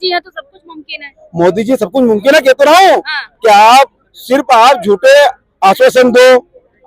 जी है तो सब कुछ मुमकिन है। मोदी जी सब कुछ मुमकिन है, कहते रहा हूँ। हाँ। क्या आप झूठे आश्वासन दो,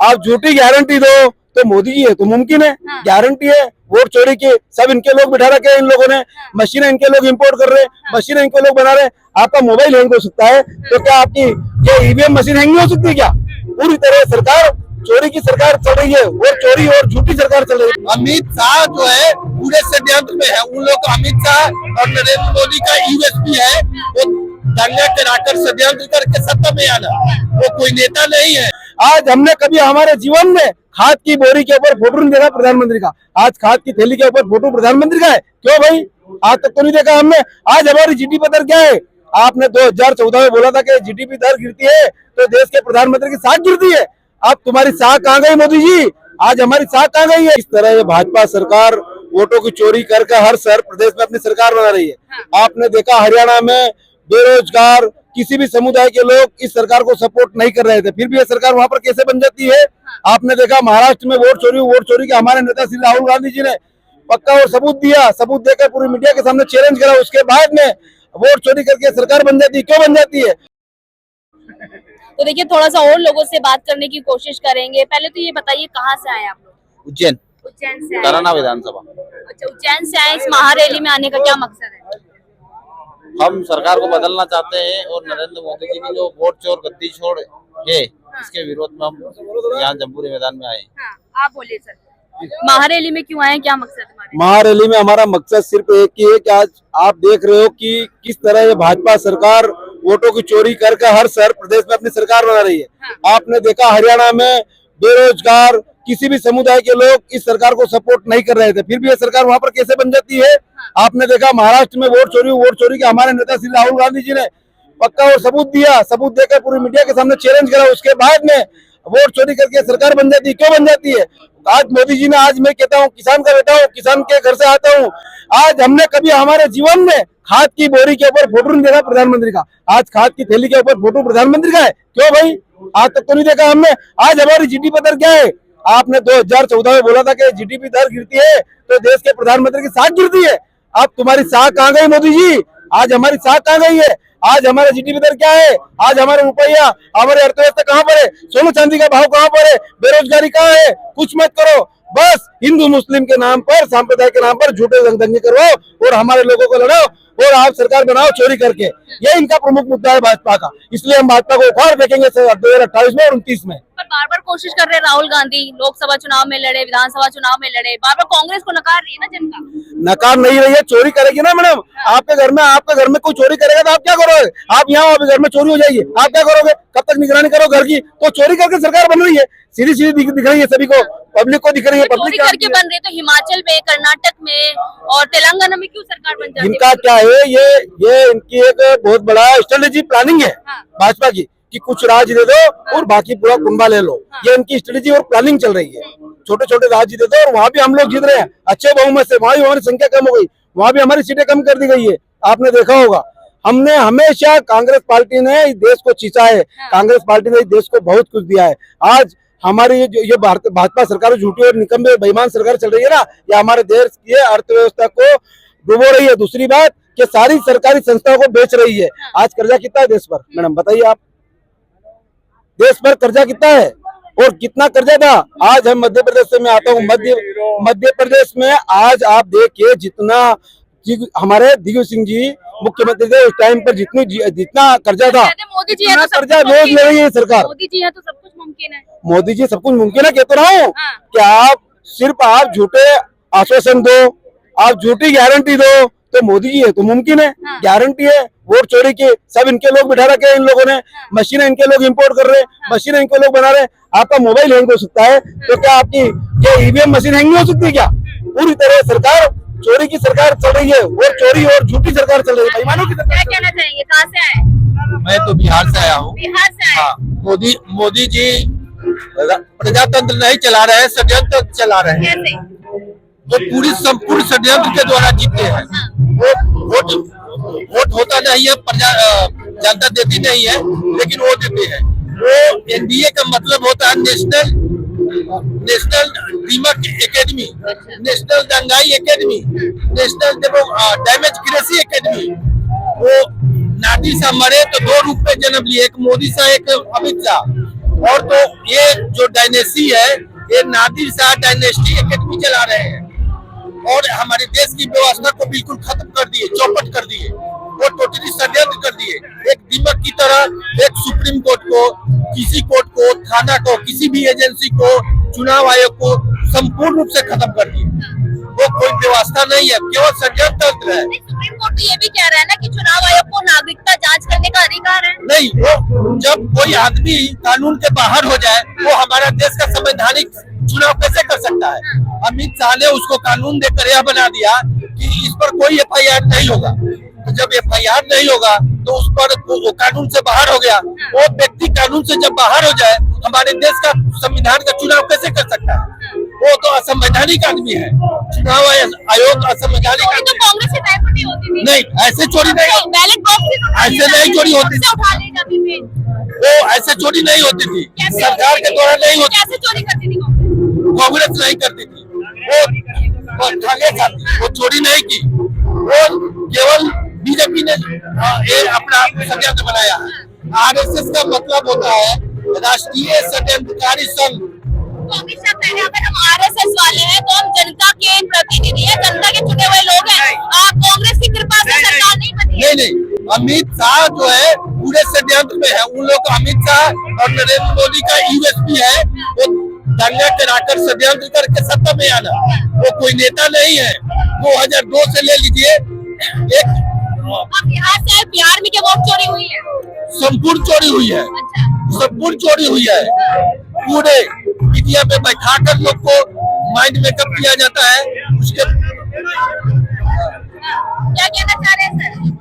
आप झूठी गारंटी दो, तो मोदी जी है तो मुमकिन है। हाँ। गारंटी है वोट चोरी की, सब इनके लोग बिठा रखे हैं इन लोगों ने। हाँ। मशीनें इनके लोग इंपोर्ट कर रहे हैं, मशीनें इनके लोग बना रहे हैं। आपका मोबाइल हैंग हो सकता है, तो क्या आपकी ये ईवीएम मशीन हैंग नहीं हो सकती क्या? पूरी तरह सरकार चोरी की सरकार चल रही है, वोट चोरी और झूठी सरकार चल रही है। अमित शाह जो है पूरे षड्यंत्र में है। उन लोग को अमित शाह और नरेंद्र मोदी का यूएसपी है, वो दंगा कराकर षड्यंत्र करके सत्ता में आना। वो कोई नेता नहीं है। आज हमने कभी हमारे जीवन में खाद की बोरी के ऊपर फोटो नहीं देखा प्रधानमंत्री का। आज खाद की थैली के ऊपर फोटो प्रधानमंत्री का है, क्यों भाई? आज तक तो नहीं देखा हमने। आज हमारी जीडीपी दर क्या है? आपने 2014 में बोला था कि जीडीपी दर गिरती है तो देश के प्रधानमंत्री की साख गिरती है। अब तुम्हारी साख कहाँ गई मोदी जी? आज हमारी साख कहाँ गई है? इस तरह ये भाजपा सरकार वोटों की चोरी करके हर शहर प्रदेश में अपनी सरकार बना रही है। आपने देखा हरियाणा में बेरोजगार किसी भी समुदाय के लोग इस सरकार को सपोर्ट नहीं कर रहे थे, फिर भी ये सरकार वहां पर कैसे बन जाती है? आपने देखा महाराष्ट्र में वोट चोरी के हमारे नेता श्री राहुल गांधी जी ने पक्का और सबूत दिया, सबूत देकर पूरी मीडिया के सामने चैलेंज करा। उसके बाद में वोट चोरी करके सरकार बन जाती है, क्यों बन जाती है? तो देखिए थोड़ा सा और लोगों से बात करने की कोशिश करेंगे। पहले तो ये बताइए कहाँ से आए आप लोग? उज्जैन उज्जैन से आए। तराना विधानसभा। अच्छा, उज्जैन से आए। इस महारैली में आने का क्या मकसद है? हम सरकार को बदलना चाहते हैं और नरेंद्र मोदी जी की जो वोट चोर गद्दी छोड़ है, इसके विरोध में हम यहाँ जम्बूरी मैदान में आए। हाँ, आप बोलिए सर, महारैली में क्यों आए, क्या मकसद है? महारैली में हमारा मकसद सिर्फ एक ही है कि आज आप देख रहे हो कि किस तरह ये भाजपा सरकार वोटों की चोरी करके हर शहर प्रदेश में अपनी सरकार बना रही है। हाँ। आपने देखा हरियाणा में बेरोजगार किसी भी समुदाय के लोग इस सरकार को सपोर्ट नहीं कर रहे थे, फिर भी ये सरकार वहां पर कैसे बन जाती है? आपने देखा महाराष्ट्र में वोट चोरी के हमारे नेता श्री राहुल गांधी जी ने पक्का और सबूत दिया, सबूत देकर पूरी मीडिया के सामने चैलेंज करा। उसके बाद में वोट चोरी करके सरकार बन जाती है, क्यों बन जाती है? आज मोदी जी ने, आज मैं कहता हूँ किसान का बेटा हूँ, किसान के घर से आता हूँ। आज हमने कभी हमारे जीवन में खाद की बोरी के ऊपर फोटो नहीं देखा प्रधानमंत्री का। आज खाद की थैली के ऊपर फोटो प्रधानमंत्री का है, क्यों भाई? आज तक तो नहीं देखा हमने। आज हमारी जीडीपी दर क्या है? आपने 2014 में बोला था कि जीडीपी दर गिरती है तो देश के प्रधानमंत्री की साख गिरती है। अब तुम्हारी साख कहाँ गई मोदी जी? आज हमारी साख कहाँ गई है? आज हमारा जीडीपी दर क्या है? आज हमारे रुपया, हमारी अर्थव्यवस्था कहाँ पर है? सोना चांदी का भाव कहाँ पर है? बेरोजगारी कहाँ है? कुछ मत करो, बस हिंदू मुस्लिम के नाम पर, सांप्रदाय के नाम पर झूठे दंगे करवाओ और हमारे लोगों को लड़ाओ और आप सरकार बनाओ चोरी करके। ये इनका प्रमुख मुद्दा है भाजपा का। इसलिए हम भाजपा को उखाड़ फेंकेंगे 2028 में और 29 में। पर बार बार कोशिश कर रहे हैं राहुल गांधी, लोकसभा चुनाव में लड़े, विधानसभा चुनाव में लड़े, बार बार कांग्रेस को नकार रही है ना जनता। नकार नहीं रही है, चोरी करेगी ना मैडम। आपके घर में कोई चोरी करेगा तो आप क्या करोगे? आप यहाँ घर में चोरी हो जाएगी, आप क्या करोगे? कब तक निगरानी करो घर की? तो चोरी करके सरकार बन रही है, सीधी सीधी दिख रही है सभी को, पब्लिक को दिख रही है। चोरी करके बन रही है तो हिमाचल में, कर्नाटक में और तेलंगाना में क्यों सरकार बन जाती है? इनका क्या है, ये इनकी एक बहुत बड़ा स्ट्रेटेजी प्लानिंग है भाजपा की कि कुछ राज्य दे दो और बाकी पूरा कुंभा ले लो। ये इनकी स्ट्रेटेजी और प्लानिंग चल रही है। छोटे छोटे राज्य दे दो और वहाँ भी हम लोग जीत रहे हैं अच्छे बहुमत से। वहाँ भी हमारी संख्या कम हो गई, वहाँ भी हमारी सीटें कम कर दी गई है। आपने देखा होगा, हमने हमेशा, कांग्रेस पार्टी ने इस देश को खींचा है, कांग्रेस पार्टी ने इस देश को बहुत कुछ दिया है। आज हमारी ये भाजपा सरकार झूठी और निकम्मे बेईमान सरकार चल रही है ना, ये हमारे देश की अर्थव्यवस्था को डुबो रही है। दूसरी बात कि सारी सरकारी संस्थाओं को बेच रही है। आज कर्जा कितना है देश पर मैडम, बताइए आप? देश पर कर्जा कितना है और कितना कर्जा था? आज हम मध्य प्रदेश से मैं आता हूँ, मध्य प्रदेश में आज आप देखिए जितना हमारे दिग्विजय सिंह जी मुख्यमंत्री थे उस टाइम पर जितना कर्जा था, मोदी जी है तो कर्जा रोज ले रही है सरकार। मोदी जी है तो सब कुछ मुमकिन है। मोदी जी सब कुछ मुमकिन है, कहते रहा हूँ। हाँ। क्या आप झूठे आश्वासन दो, आप झूठी गारंटी दो, तो मोदी जी है तो मुमकिन है। हाँ। गारंटी है वोट चोरी की, सब इनके लोग बिठा रखे हैं इन लोगों ने। मशीनें इनके लोग इंपोर्ट कर रहे हैं, मशीनें इनके लोग बना रहे हैं। आपका मोबाइल हैंग हो सकता है, तो क्या आपकी ये ईवीएम मशीन हैंग नहीं हो सकती क्या? पूरी तरह सरकार चोरी की सरकार चल रही है, वोट चोरी और झूठी सरकार चल रही है, बेईमानों की सरकार। क्या कहना चाहेंगे, कहाँ से आए? मैं तो बिहार से आया हूँ। बिहार से आए। हाँ, मोदी जी प्रजातंत्र नहीं चला रहे हैं, षड्यंत्र चला रहे हैं। कैसे? वो पूरी संपूर्ण षड्यंत्र के द्वारा जीते हैं। वोट होता नहीं है, जनता देती नहीं है, लेकिन वो देते हैं। वो एनडीए का मतलब होता है नेशनल दीमक एकेडमी, नेशनल दंगाई academy, national democracy academy. Nadir Shah मरे तो दो रूप में जन्म लिए, एक मोदी शाह एक अमित शाह। और तो ये जो डायनेस्टी है, ये नादिर शाह डायनेस्टी एकेडमी चला रहे हैं और हमारे देश की व्यवस्था को बिल्कुल खत्म कर दिए, चौपट कर दिए और टोटली षड्यंत्र कर दिए। एक दीमक की तरह एक सुप्रीम कोर्ट को, किसी कोर्ट को, थाना को, किसी भी एजेंसी को, चुनाव आयोग को संपूर्ण रूप से खत्म कर दिए। वो कोई व्यवस्था नहीं है, केवल षड्यंत्र है। सुप्रीम कोर्ट तो ये भी कह रहा है ना कि चुनाव आयोग को नागरिकता जांच करने का अधिकार है। नहीं, वो जब कोई आदमी कानून के बाहर हो जाए, वो हमारा देश का संवैधानिक चुनाव कैसे कर सकता है? अमित शाह ने उसको कानून देकर यह बना दिया कि इस पर कोई FIR नहीं होगा। तो जब FIR नहीं होगा तो उस पर वो कानून से बाहर हो गया। वो व्यक्ति कानून से जब बाहर हो जाए, हमारे देश का संविधान का चुनाव कैसे कर सकता है? वो तो असंवैधानिक आदमी है। चुनाव आयोग असंवैधानिक चोरी तो कांग्रेस के टाइम पर भी होती थी। नहीं, ऐसे चोरी नहीं, बैलेट बॉक्स ऐसे नहीं चोरी होती थी। उठा ले जाती थी। वो ऐसे चोरी नहीं होती थी, कैसे सरकार के द्वारा नहीं होती। कैसे चोरी करती थी कांग्रेस नहीं करती थी, वो ठगे खाती, वो चोरी नहीं की। वो केवल बीजेपी ने ये अपना षड्यंत्र बनाया है। RSS का मतलब होता है राष्ट्रीय षड्यंत्रकारी संघ। तो अमित शाह कह रहे हैं अगर हम RSS वाले हैं तो हम जनता के प्रतिनिधि हैं, जनता के चुने हुए लोग हैं। कांग्रेस की कृपा से सरकार नहीं बनी है। नहीं, अमित शाह जो है पूरे षड्यंत्र में है। उन लोग अमित शाह और नरेंद्र मोदी का USP है, वो दंगा कराकर षड्यंत्र करके सत्ता में आना। वो कोई नेता नहीं है। 2002 से ले लीजिए, एक आप बिहार से आए, बिहार में क्या वोट चोरी हुई है? संपूर्ण चोरी हुई है, अच्छा, संपूर्ण चोरी हुई है। पूरे मीडिया में बैठाकर लोग को माइंड मेकअप किया जाता है। उसके क्या कहना चाह रहे हैं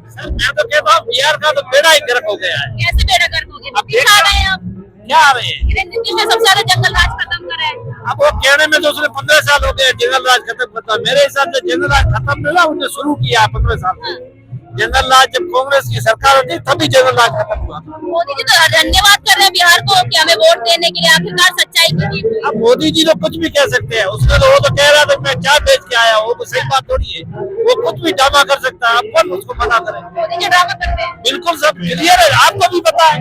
सर? मैं तो कहता हूँ बिहार का तो बेड़ा ही गर्क हो गया है। कैसे बेड़ा गर्क हो गया? नीतीश आ रहे हैं अब। क्या आ रहे हैं? नीतीश ने सबसे ज्यादा जंगल राज खत्म करा है। अब वो कहने में तो उसने 15 साल हो गए जंगल राज खत्म करता। मेरे हिसाब से जंगल राज खत्म नहीं हुआ, उसने शुरू किया 15 साल में। जंगल राज जब कांग्रेस की सरकार होती तभी जंगल राज खत्म हुआ। मोदी जी तो धन्यवाद कर रहे हैं बिहार को कि हमें वोट देने के लिए, आखिरकार सच्चाई की जीत हुई। अब मोदी जी तो कुछ भी कह सकते हैं। उसने तो वो तो कह रहा था मैं क्या बेच के आया, वो तो सही बात थोड़ी है। वो कुछ भी ड्रामा कर सकता है। आप कौन उसको मना करें? मोदी जी ड्रामा करते हैं। बिल्कुल सब क्लियर है, आपको भी पता है।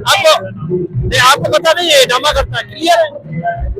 आपको पता नहीं है ड्रामा करता है, क्लियर है।